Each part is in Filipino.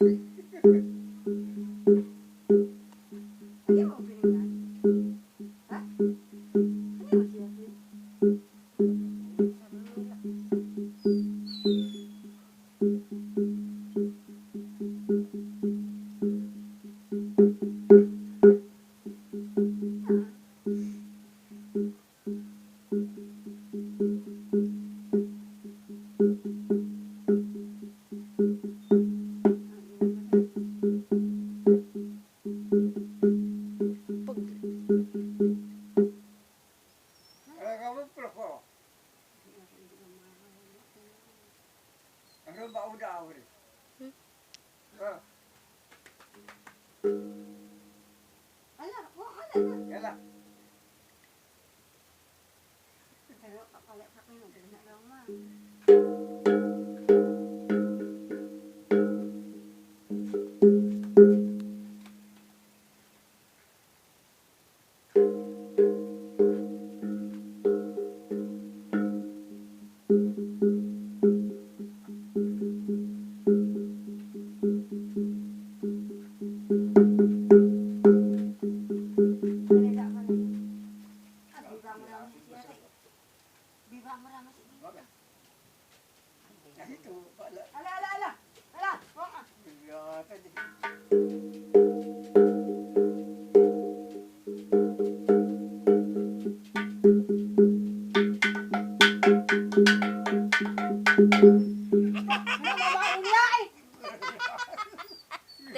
Hindi mo pinignan? Ha? Hindi mo siya pinignan? Ala, wala na. Pero kapalit sa kayo, dahil na lang ma.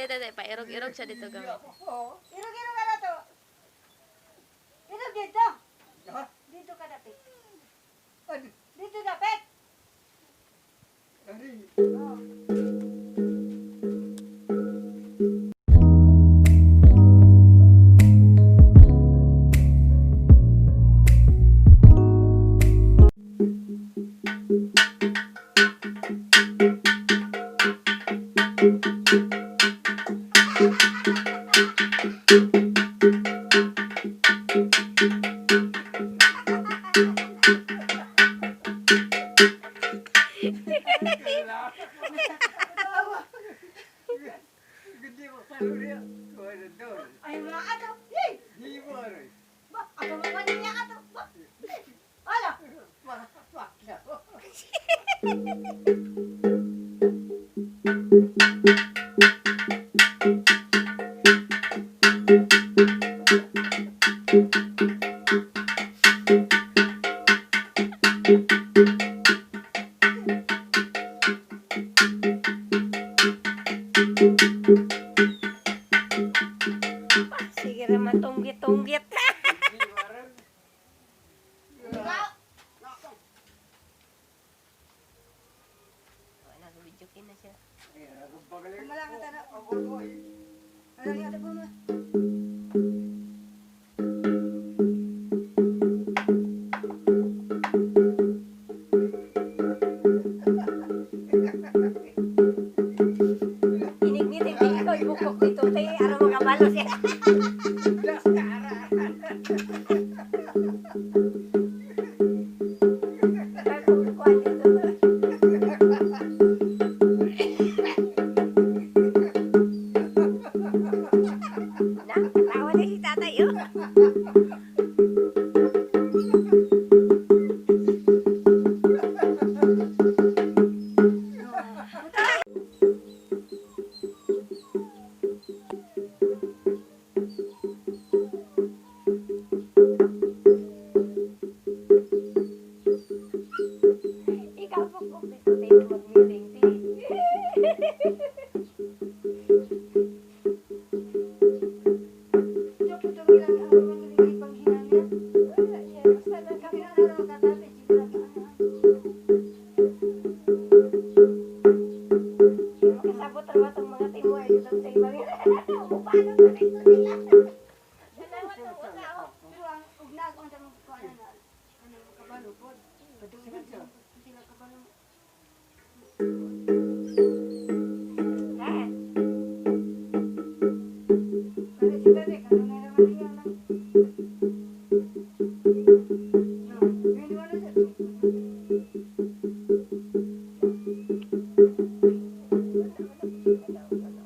Tatay, pairog-irog siya dito gamit. Irog-irog ka na to. Irog dito. Dito ka dapit. Dito dapit. Oh. Ay, mga ato. Yay! Ba, ako mapanin niya ato. Ba, ala. Sige naman, tunggit-tunggit. Wala, video na siya. Kumalang ka na. Ano niya ato po mo? Inig-inig ikaw ibukok dito tayo. Araw makabalo siya. Kukuhan dito. Nakatawa na si tatay, oh. Ikaw po kung dito tayo mag-meeting. Ito po itong ilang araw ang galing panghinangin. Wala siya. Basta lang kami. Ilang araw ang tatapit. Makasabot raw itong mga timoy dito sa ibang. Paano na rin nila? Salamat po po tao. Pero ang ugnag ang tamang kuhanan na kabalo po. Sila kabalo. Ha? Kaya si Bebe, kano na naman niya lang. Hindi mo na siya. Wala.